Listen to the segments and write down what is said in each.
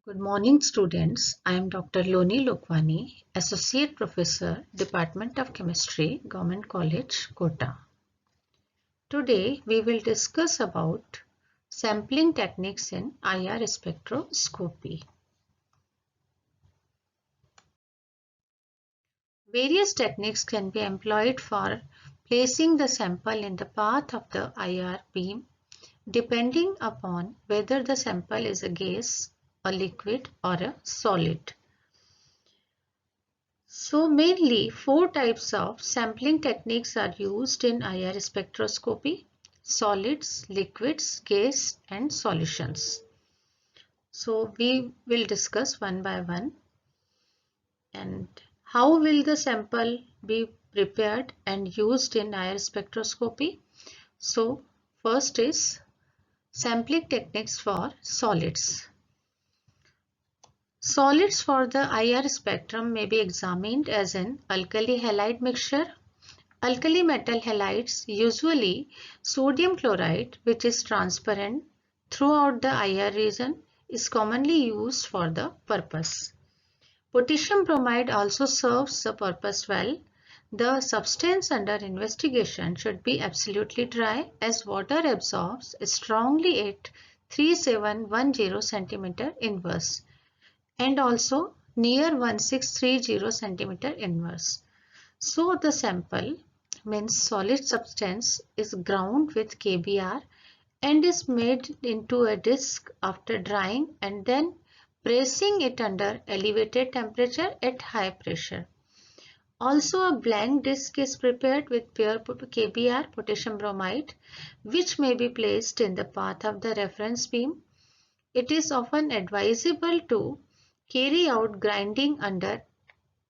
Good morning, students. I am Dr. Loni Lokwani, Associate Professor, Department of Chemistry, Government College, Kota. Today, we will discuss about sampling techniques in IR spectroscopy. Various techniques can be employed for placing the sample in the path of the IR beam, depending upon whether the sample is a gas, a liquid, or a solid. So mainly four types of sampling techniques are used in IR spectroscopy: solids, liquids, gas and solutions. So we will discuss one by one. And how will the sample be prepared and used in IR spectroscopy? So first is sampling techniques for solids. Solids for the IR spectrum may be examined as an alkali halide mixture. Alkali metal halides, usually sodium chloride, which is transparent throughout the IR region, is commonly used for the purpose. Potassium bromide also serves the purpose well. The substance under investigation should be absolutely dry, as water absorbs strongly at 3710 cm inverse and also near 1630 cm inverse. So the sample means solid substance is ground with KBr and is made into a disc after drying and then pressing it under elevated temperature at high pressure. Also a blank disc is prepared with pure KBr potassium bromide, which may be placed in the path of the reference beam. It is often advisable to carry out grinding under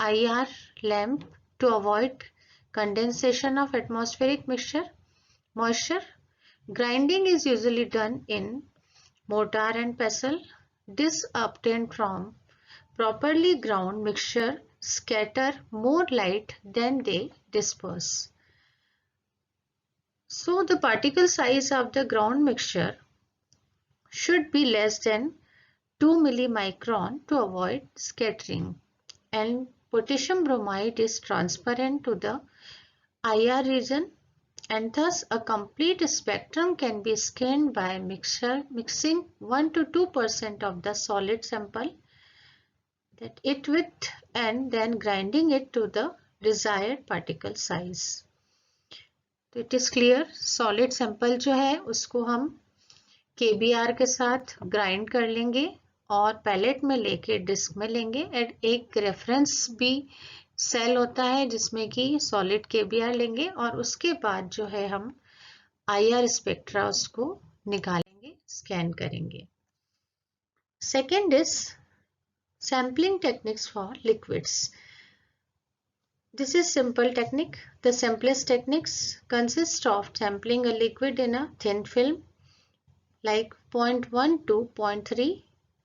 IR lamp to avoid condensation of atmospheric moisture. Grinding is usually done in mortar and pestle. This obtained from properly ground mixture scatter more light than they disperse. So the particle size of the ground mixture should be less than 2 millimicron to avoid scattering, and potassium bromide is transparent to the IR region, and thus a complete spectrum can be scanned by mixing 1 to 2% of the solid sample with and then grinding it to the desired particle size. तो it is clear, solid sample जो है उसको हम KBr के साथ grind कर लेंगे और पैलेट में लेके डिस्क में लेंगे। एक रेफरेंस भी सेल होता है जिसमें कि सॉलिड KBr लेंगे और उसके बाद जो है हम IR स्पेक्ट्रा उसको निकालेंगे, स्कैन करेंगे। Second is sampling techniques for liquids. This is simple technique. The simplest techniques consist of sampling a liquid in a thin film like 0.1 to 0.3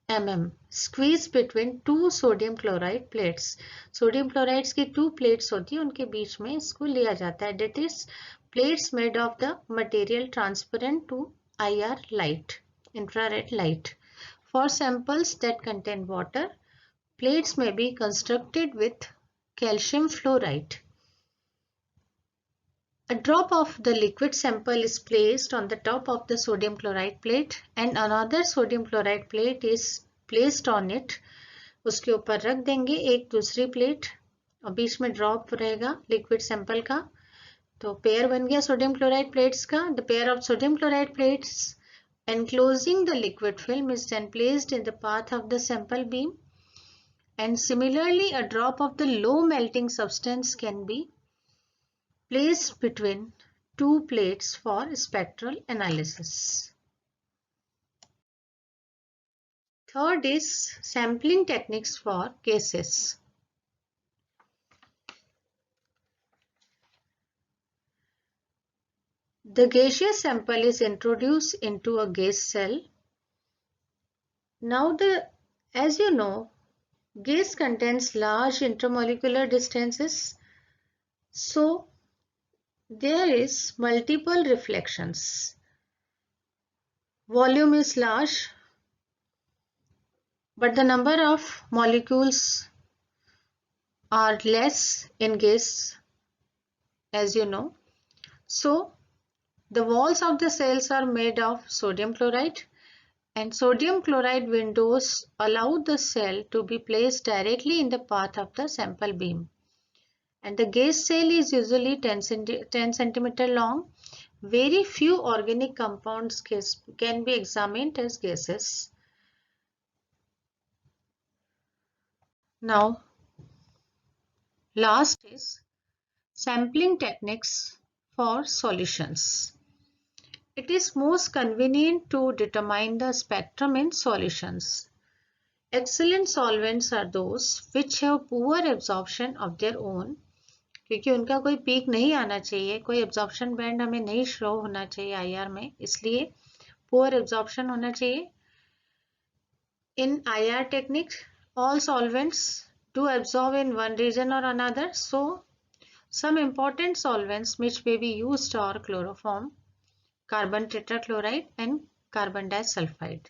mm squeezed between two sodium chloride plates. Sodium chlorides की two plates होती है, उनके बीच में इसको लिया जाता है. That is plates made of the material transparent to IR light, infrared light. For samples that contain water, plates may be constructed with calcium fluoride. A drop of the liquid sample is placed on the top of the sodium chloride plate and another sodium chloride plate is placed on it. उसके ऊपर रख देंगे एक दूसरी plate और बीच में drop रहेगा liquid sample का. तो पेयर बन गया सोडियम क्लोराइड प्लेट्स का. The pair of sodium chloride plates enclosing the liquid film is then placed in the path of the sample beam. And similarly, a drop of the low melting substance can be placed between two plates for spectral analysis. Third is sampling techniques for gases. The gaseous sample is introduced into a gas cell. Now, as you know, gas contains large intermolecular distances. So, there is multiple reflections. Volume is large. but the number of molecules are less in gas, as you know. So the walls of the cells are made of sodium chloride, and sodium chloride windows allow the cell to be placed directly in the path of the sample beam. And the gas cell is usually 10 centimeter long. Very few organic compounds can be examined as gases. Now, last is sampling techniques for solutions. It is most convenient to determine the spectrum in solutions. Excellent solvents are those which have poor absorption of their own, क्योंकि उनका कोई peak नहीं आना चाहिए, कोई absorption band हमें नहीं show होना चाहिए आईआर में, इसलिए पुअर एब्जॉर्प्शन होना चाहिए. In IR technique, all solvents do absorb in one region or another. So, some important solvents which may be used are chloroform, carbon tetrachloride, and carbon disulfide.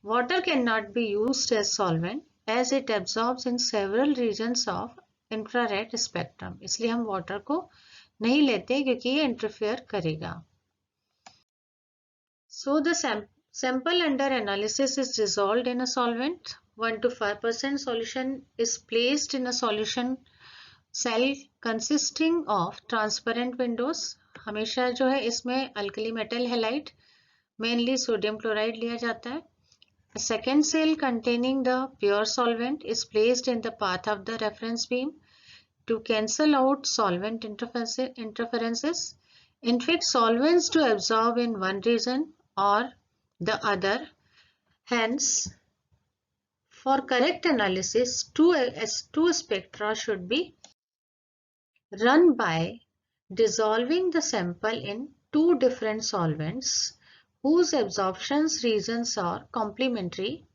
Water cannot be used as solvent as it absorbs in several regions of infrared spectrum. इसलिए हम water को नहीं लेते क्योंकि ये interfere करेगा. So the sample under analysis is dissolved in a solvent. 1 to 5% solution is placed in a solution cell consisting of transparent windows. हमेशा जो है इसमें alkali metal halide, mainly sodium chloride लिया जाता है. A second cell containing the pure solvent is placed in the path of the reference beam to cancel out solvent interferences. In fact, solvents do absorb in one region or the other. Hence, for correct analysis, two spectra should be run by dissolving the sample in two different solvents whose absorption regions are complementary.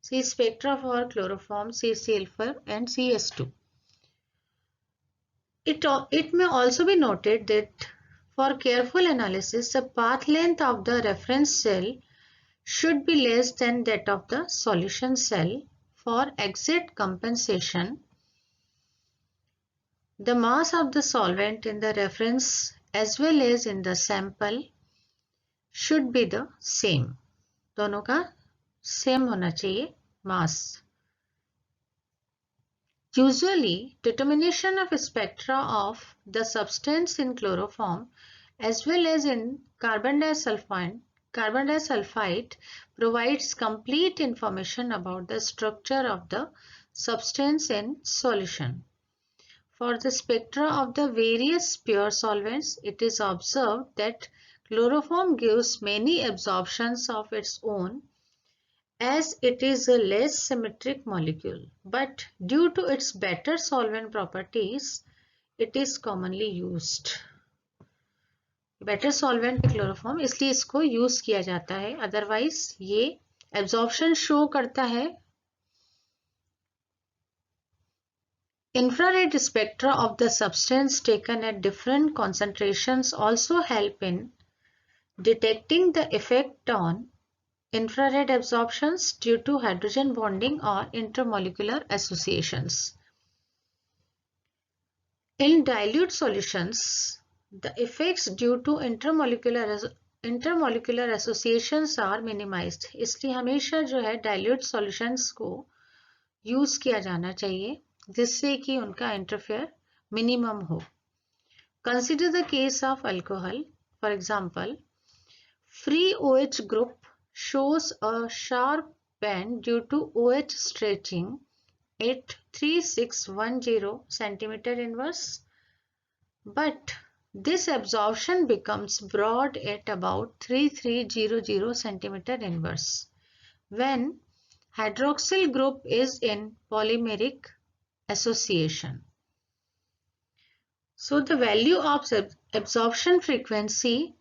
See spectra for chloroform, CCl4 and CS2. It may also be noted that for careful analysis, the path length of the reference cell should be less than that of the solution cell. For exact compensation, the mass of the solvent in the reference as well as in the sample should be the same. दोनों का same होना चाहिए mass. Usually, determination of spectra of the substance in chloroform as well as in carbon disulfide provides complete information about the structure of the substance in solution. For the spectra of the various pure solvents, it is observed that chloroform gives many absorptions of its own as it is a less symmetric molecule, but due to its better solvent properties, it is commonly used. Better solvent chloroform इसलिए इसको use किया जाता है, otherwise ये absorption show करता है. Infrared spectra of the substance taken at different concentrations also help in detecting the effect on infrared absorptions due to hydrogen bonding or intermolecular associations. In dilute solutions, the effects due to intermolecular associations are minimized. इसलिए हमेशा जो है dilute solutions को use किया जाना चाहिए जिससे कि उनका interfere minimum हो. Consider the case of alcohol. For example, free OH group shows a sharp bend due to OH stretching at 3610 centimeter inverse, but this absorption becomes broad at about 3300 centimeter inverse when hydroxyl group is in polymeric association. So the value of absorption frequency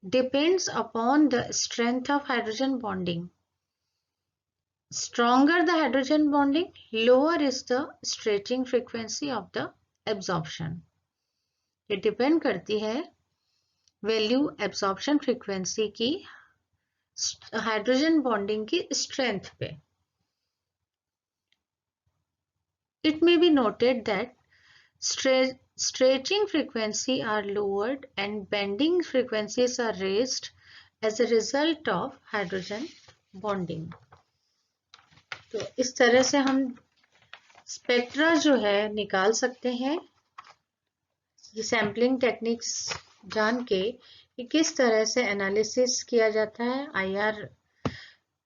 depends upon the strength of hydrogen bonding. Stronger the hydrogen bonding, lower is the stretching frequency of the absorption. ये depend करती है value absorption frequency की hydrogen bonding की strength पे. It may be noted that stretching frequency are lowered and bending frequencies are raised as a result of hydrogen bonding. तो इस तरह से हम स्पेक्ट्रा जो है निकाल सकते हैं, ये सैम्पलिंग टेक्निक्स जान के कि किस तरह से एनालिसिस किया जाता है आईआर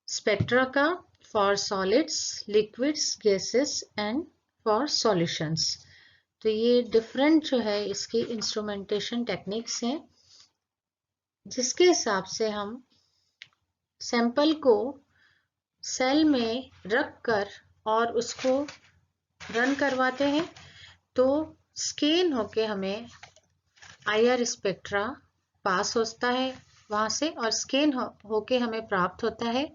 स्पेक्ट्रा का for solids, liquids, gases and for solutions. तो ये डिफरेंट जो है इसकी इंस्ट्रूमेंटेशन टेक्निक्स हैं जिसके हिसाब से हम सैंपल को सेल में रख कर और उसको रन करवाते हैं, तो स्कैन होके हमें आईआर स्पेक्ट्रा पास होता है वहाँ से और स्कैन होके हमें प्राप्त होता है,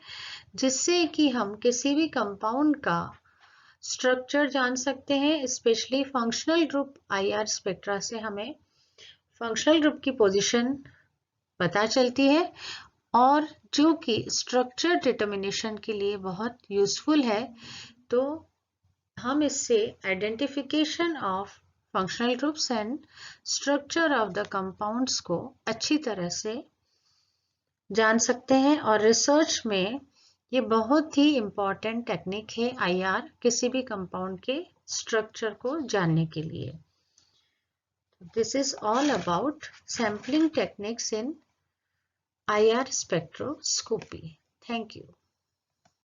जिससे कि हम किसी भी कंपाउंड का स्ट्रक्चर जान सकते हैं। Specially functional group IR spectra से हमें फंक्शनल ग्रुप की पोजीशन पता चलती है और जो कि स्ट्रक्चर डिटर्मिनेशन के लिए बहुत यूजफुल है। तो हम इससे identification of functional groups and structure of the compounds को अच्छी तरह से जान सकते हैं और रिसर्च में ये बहुत ही इम्पॉर्टेंट टेक्निक है आईआर किसी भी कंपाउंड के स्ट्रक्चर को जानने के लिए। This is all about sampling techniques in IR spectroscopy. Thank you.